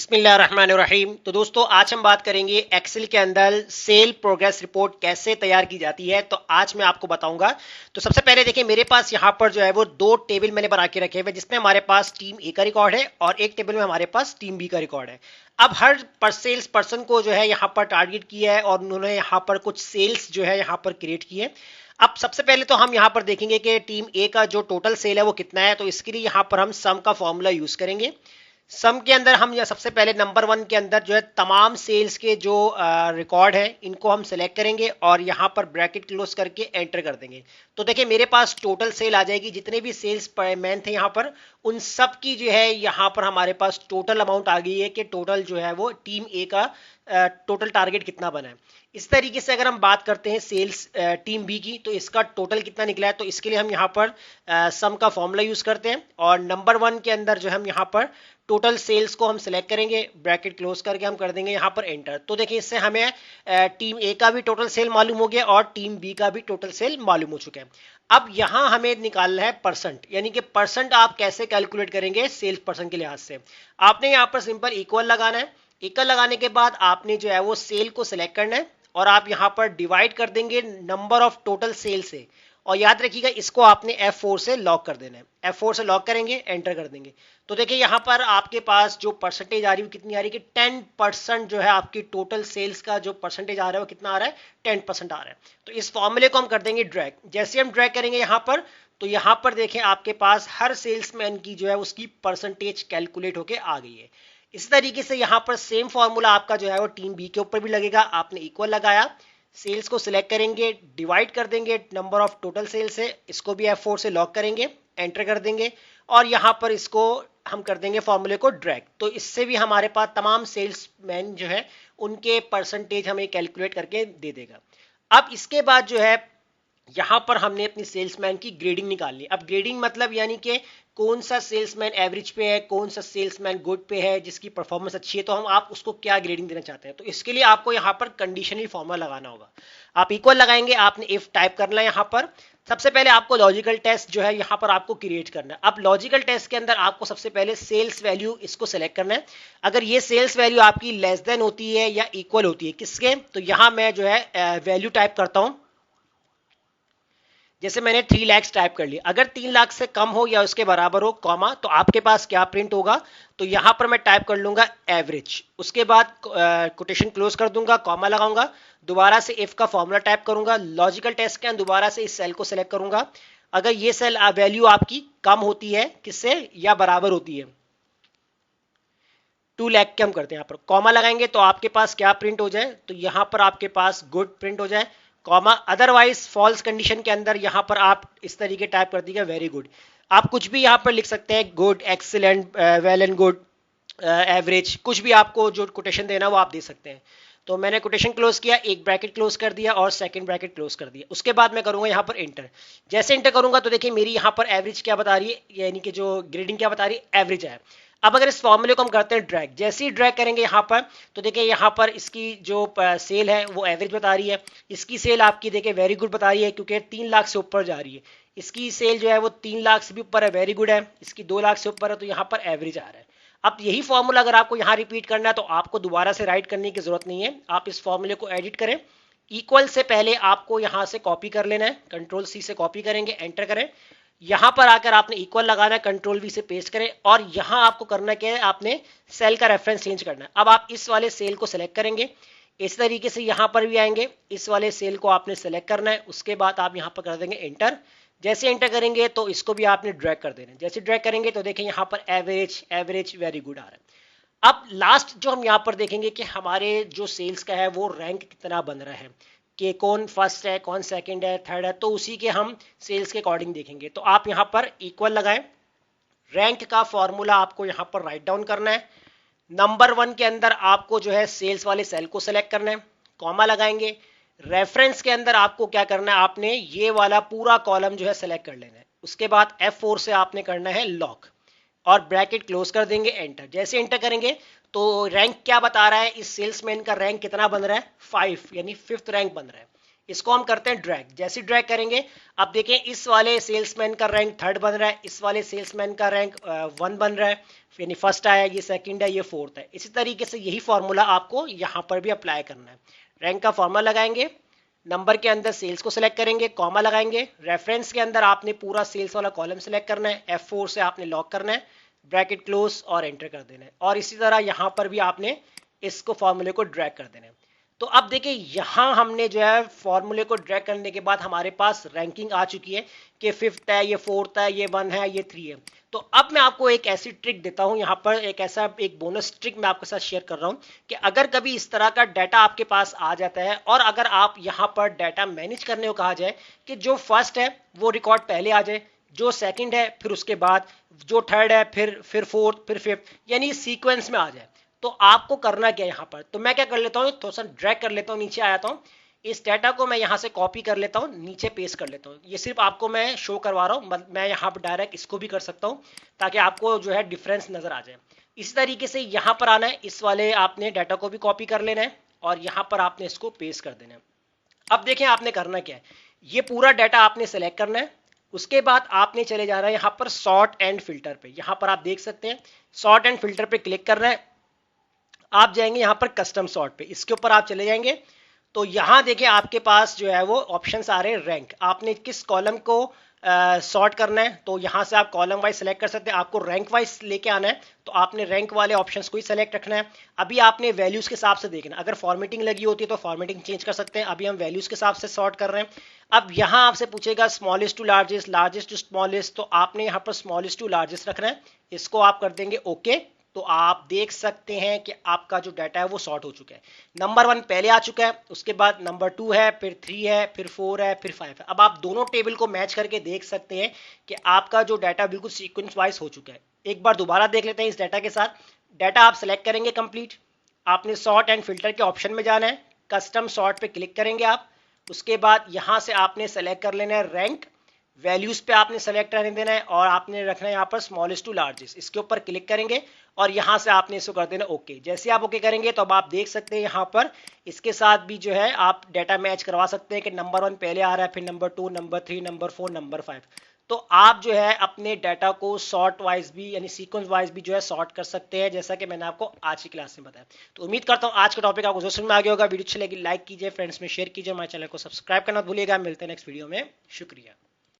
बिस्मिल्लाहिर्रहमानिर्रहीम। तो दोस्तों आज हम बात करेंगे एक्सेल के अंदर सेल प्रोग्रेस रिपोर्ट कैसे तैयार की जाती है। तो आज मैं आपको बताऊंगा। तो सबसे पहले देखिए मेरे पास यहाँ पर जो है वो दो टेबल मैंने बना के रखे हुए, जिसमें हमारे पास टीम ए का रिकॉर्ड है और एक टेबल में हमारे पास टीम बी का रिकॉर्ड है। अब हर सेल्स पर्सन को जो है यहाँ पर टारगेट किया है और उन्होंने यहाँ पर कुछ सेल्स जो है यहाँ पर क्रिएट किए। अब सबसे पहले तो हम यहाँ पर देखेंगे कि टीम ए का जो टोटल सेल है वो कितना है। तो इसके लिए यहाँ पर हम सम का फॉर्मूला यूज करेंगे। सम के अंदर हम या सबसे पहले नंबर वन के अंदर जो है तमाम सेल्स के जो रिकॉर्ड है इनको हम सेलेक्ट करेंगे और यहाँ पर ब्रैकेट क्लोज करके एंटर कर देंगे। तो देखिए मेरे पास टोटल सेल आ जाएगी, जितने भी सेल्स मैन थे यहाँ पर उन सब की जो है यहाँ पर हमारे पास टोटल अमाउंट आ गई है कि टोटल जो है वो टीम ए का टोटल टारगेट कितना बना है। इस तरीके से अगर हम बात करते हैं सेल्स टीम बी की तो इसका टोटल कितना निकला है। तो इसके लिए हम यहाँ पर सम का फॉर्मूला यूज करते हैं और नंबर वन के अंदर जो हम यहाँ पर टोटल सेल्स को हम सिलेक्ट करेंगे, ब्रैकेट क्लोज करके हम कर देंगे यहाँ पर एंटर। तो देखिए इससे हमें टीम ए का भी टोटल सेल मालूम हो गया और टीम बी का भी टोटल सेल मालूम हो चुका है। अब यहाँ हमें निकालना है परसेंट, यानी कि परसेंट आप कैसे कैलकुलेट करेंगे सेल्स परसेंट के लिहाज से। आपने यहाँ पर सिंपल इक्वल लगाना है। इक्वल लगाने के बाद आपने जो है वो सेल को सिलेक्ट करना है और आप यहाँ पर डिवाइड कर देंगे नंबर ऑफ टोटल सेल से। और याद रखिएगा इसको आपने F4 से लॉक कर देना है। F4 से लॉक करेंगे, एंटर कर देंगे। तो देखिए यहाँ पर आपके पास जो परसेंटेज आ रही है कितनी आ रही है कि 10% जो है आपकी टोटल सेल्स का जो परसेंटेज आ रहा है वो कितना आ रहा है, 10% आ रहा है। तो इस फॉर्मूले को हम कर देंगे ड्रैग। जैसे हम ड्रैग करेंगे यहाँ पर तो यहाँ पर देखें आपके पास हर सेल्समैन की जो है उसकी परसेंटेज कैलकुलेट होके आ गई है। इस तरीके से यहाँ पर सेम फॉर्मूला आपका जो है वो टीम बी के ऊपर भी लगेगा। आपने इक्वल लगाया, सेल्स को सिलेक्ट करेंगे, डिवाइड कर देंगे नंबर ऑफ टोटल सेल्स से, इसको भी F4 से लॉक करेंगे, एंटर कर देंगे और यहाँ पर इसको हम कर देंगे फॉर्मूले को ड्रैग। तो इससे भी हमारे पास तमाम सेल्समैन जो है उनके परसेंटेज हमें कैलकुलेट करके दे देगा। अब इसके बाद जो है यहाँ पर हमने अपनी सेल्समैन की ग्रेडिंग निकालनी। अब ग्रेडिंग मतलब यानी कि कौन सा सेल्समैन एवरेज पे है, कौन सा सेल्समैन गुड पे है, जिसकी परफॉर्मेंस अच्छी है, तो हम आप उसको क्या ग्रेडिंग देना चाहते हैं। तो इसके लिए आपको यहाँ पर कंडीशनल फॉर्मूला लगाना होगा। आप इक्वल लगाएंगे, आपने इफ टाइप करना है। यहाँ पर सबसे पहले आपको लॉजिकल टेस्ट जो है यहाँ पर आपको क्रिएट करना है। अब लॉजिकल टेस्ट के अंदर आपको सबसे पहले सेल्स वैल्यू इसको सेलेक्ट करना है। अगर ये सेल्स वैल्यू आपकी लेस देन होती है या इक्वल होती है किसके, तो यहाँ मैं जो है वैल्यू टाइप करता हूँ। जैसे मैंने 3 लाख टाइप कर लिया। अगर 3 लाख से कम हो या उसके बराबर हो कॉमा, तो आपके पास क्या प्रिंट होगा, तो यहां पर मैं टाइप कर लूंगा एवरेज। उसके बाद कोटेशन क्लोज कर दूंगा, कॉमा लगाऊंगा, दोबारा से इफ का फॉर्मूला टाइप करूंगा, लॉजिकल टेस्ट के अंदर दोबारा से इस सेल को सिलेक्ट करूंगा। अगर ये सेल वैल्यू आपकी कम होती है किससे या बराबर होती है 2 लाख के, हम करते हैं यहाँ पर कॉमा लगाएंगे तो आपके पास क्या प्रिंट हो जाए, तो यहां पर आपके पास गुड प्रिंट हो जाए, कॉमा। अदरवाइज फॉल्स कंडीशन के अंदर यहां पर आप इस तरीके टाइप कर दीजिएगा वेरी गुड। आप कुछ भी यहां पर लिख सकते हैं, good, excellent, well and good, average, कुछ भी आपको जो कोटेशन देना वो आप दे सकते हैं। तो मैंने कोटेशन क्लोज किया, एक ब्रैकेट क्लोज कर दिया और सेकंड ब्रैकेट क्लोज कर दिया। उसके बाद मैं करूंगा यहाँ पर इंटर। जैसे इंटर करूंगा तो देखिए मेरी यहाँ पर एवरेज क्या बता रही है, यानी कि जो ग्रेडिंग क्या बता रही है, एवरेज है। अब अगर इस फॉर्मूले को हम करते हैं ड्रैग, जैसे ही ड्रैग करेंगे यहाँ पर तो देखिए यहाँ पर इसकी जो सेल है वो एवरेज बता रही है। इसकी सेल आपकी देखिए वेरी गुड बता रही है क्योंकि 3 लाख से ऊपर जा रही है। इसकी सेल जो है वो 3 लाख से भी ऊपर है, वेरी गुड है। इसकी 2 लाख से ऊपर है तो यहाँ पर एवरेज आ रहा है। अब यही फॉर्मूला अगर आपको यहाँ रिपीट करना है तो आपको दोबारा से राइट करने की जरूरत नहीं है। आप इस फॉर्मूले को एडिट करें, इक्वल से पहले आपको यहाँ से कॉपी कर लेना है, कंट्रोल सी से कॉपी करेंगे, एंटर करें। यहां पर आकर आपने इक्वल लगाना है, कंट्रोल वी से पेस्ट करें और यहां आपको करना क्या है, आपने सेल का रेफरेंस चेंज करना है। अब आप इस वाले सेल को सिलेक्ट करेंगे, इस तरीके से यहां पर भी आएंगे, इस वाले सेल को आपने सेलेक्ट करना है। उसके बाद आप यहां पर कर देंगे एंटर। जैसे एंटर करेंगे तो इसको भी आपने ड्रैग कर देना है। जैसे ड्रैग करेंगे तो देखें यहां पर एवरेज एवरेज वेरी गुड आ रहा है। अब लास्ट जो हम यहाँ पर देखेंगे कि हमारे जो सेल्स का है वो रैंक कितना बन रहा है, कि कौन फर्स्ट है, कौन सेकंड है, थर्ड है, तो उसी के हम सेल्स के अकॉर्डिंग देखेंगे। तो आप यहाँ पर इक्वल लगाएं, रैंक का फॉर्मूला आपको यहाँ पर राइट डाउन करना है। नंबर वन के अंदर आपको जो है सेल्स वाले सेल को सेलेक्ट करना है, कॉमा लगाएंगे। रेफरेंस के अंदर आपको क्या करना है, आपने ये वाला पूरा कॉलम जो है सेलेक्ट कर लेना है। उसके बाद F4 से आपने करना है लॉक और ब्रैकेट क्लोज कर देंगे, एंटर। जैसे एंटर करेंगे तो रैंक क्या बता रहा है, इस सेल्समैन का रैंक कितना बन रहा है, 5, यानी 5th रैंक बन रहा है। इसको हम करते हैं ड्रैग। जैसे ड्रैग करेंगे, अब देखें इस वाले सेल्समैन का रैंक 3rd बन रहा है, इस वाले सेल्समैन का रैंक 1 बन रहा है, यानी फर्स्ट आया, ये सेकंड है, ये फोर्थ है। इसी तरीके से यही फॉर्मूला आपको यहाँ पर भी अप्लाई करना है। रैंक का फॉर्मूला लगाएंगे, नंबर के अंदर सेल्स को सिलेक्ट करेंगे, कॉमा लगाएंगे, रेफरेंस के अंदर आपने पूरा सेल्स वाला कॉलम सिलेक्ट करना है, F4 से आपने लॉक करना है, ब्रैकेट क्लोज और एंटर कर देना है। और इसी तरह यहाँ पर भी आपने इसको फॉर्मूले को ड्रैग कर देना है। तो अब देखिए यहाँ हमने जो है फॉर्मूले को ड्रैग करने के बाद हमारे पास रैंकिंग आ चुकी है कि 5th है, ये 4th है, ये 1 है, ये 3 है। तो अब मैं आपको एक ऐसी ट्रिक देता हूं, यहाँ पर एक बोनस ट्रिक मैं आपके साथ शेयर कर रहा हूं कि अगर कभी इस तरह का डाटा आपके पास आ जाता है और अगर आप यहाँ पर डाटा मैनेज करने को कहा जाए कि जो फर्स्ट है वो रिकॉर्ड पहले आ जाए, जो सेकंड है फिर उसके बाद, जो थर्ड है फिर फोर्थ, फिर फिफ्थ, यानी सीक्वेंस में आ जाए, तो आपको करना क्या है यहाँ पर। तो मैं क्या कर लेता हूँ, थोड़ा सा ड्रैग कर लेता हूँ, नीचे आ जाता हूँ, इस डाटा को मैं यहाँ से कॉपी कर लेता हूँ, नीचे पेस्ट कर लेता हूँ। ये सिर्फ आपको मैं शो करवा रहा हूँ, मैं यहाँ पर डायरेक्ट इसको भी कर सकता हूँ ताकि आपको जो है डिफरेंस नजर आ जाए। इसी तरीके से यहाँ पर आना है, इस वाले आपने डाटा को भी कॉपी कर लेना है और यहाँ पर आपने इसको पेस्ट कर देना है। अब देखें आपने करना क्या है, ये पूरा डाटा आपने सेलेक्ट करना है, उसके बाद आपने चले जाना है यहाँ पर सॉर्ट एंड फिल्टर पे। यहाँ पर आप देख सकते हैं सॉर्ट एंड फिल्टर पे क्लिक करना है, आप जाएंगे यहाँ पर कस्टम सॉर्ट पे, इसके ऊपर आप चले जाएंगे तो यहाँ देखिए आपके पास जो है वो ऑप्शंस आ रहे हैं रैंक, आपने किस कॉलम को सॉर्ट करना है तो यहाँ से आप कॉलम वाइज सेलेक्ट कर सकते हैं। आपको रैंक वाइज लेके आना है तो आपने रैंक वाले ऑप्शंस को ही सेलेक्ट रखना है। अभी आपने वैल्यूज के हिसाब से देखना, अगर फॉर्मेटिंग लगी होती है तो फॉर्मेटिंग चेंज कर सकते हैं, अभी हम वैल्यूज के हिसाब से सॉर्ट कर रहे हैं। अब यहाँ आपसे पूछेगा smallest to largest, largest to smallest, तो आपने यहाँ पर स्मॉलेस्ट टू लार्जेस्ट रखना है, इसको आप कर देंगे ओके। तो आप देख सकते हैं कि आपका जो डाटा है वो सॉर्ट हो चुका है। नंबर 1 पहले आ चुका है, उसके बाद नंबर 2 है, फिर 3 है, फिर 4 है, फिर 5 है। अब आप दोनों टेबल को मैच करके देख सकते हैं कि आपका जो डाटा बिल्कुल सीक्वेंस वाइज हो चुका है। एक बार दोबारा देख लेते हैं इस डाटा के साथ। डाटा आप सेलेक्ट करेंगे कंप्लीट, आपने सॉर्ट एंड फिल्टर के ऑप्शन में जाना है, कस्टम सॉर्ट पे क्लिक करेंगे आप, उसके बाद यहां से आपने सेलेक्ट कर लेना है रैंक, वैल्यूज पे आपने सेलेक्ट रहने देना है और आपने रखना है यहाँ पर स्मॉलेस्ट टू लार्जेस्ट, इसके ऊपर क्लिक करेंगे और यहाँ से आपने इसको कर देना ओके। जैसे आप ओके करेंगे तो अब आप देख सकते हैं यहाँ पर इसके साथ भी जो है आप डाटा मैच करवा सकते हैं कि नंबर 1 पहले आ रहा है, फिर नंबर 2, नंबर 3, नंबर 4, नंबर 5। तो आप जो है अपने डाटा को सॉर्ट वाइज भी यानी सीक्वेंस वाइज भी जो है सॉर्ट कर सकते हैं, जैसा कि मैंने आपको आज की क्लास में बताया। तो उम्मीद करता हूँ आज का टॉपिक आपको समझ में आ गया होगा। वीडियो अच्छी लगी लाइक कीजिए, फ्रेंड्स में शेयर कीजिए, हमारे चैनल को सब्सक्राइब करना भूलिएगा। मिलते हैं नेक्स्ट वीडियो में, शुक्रिया।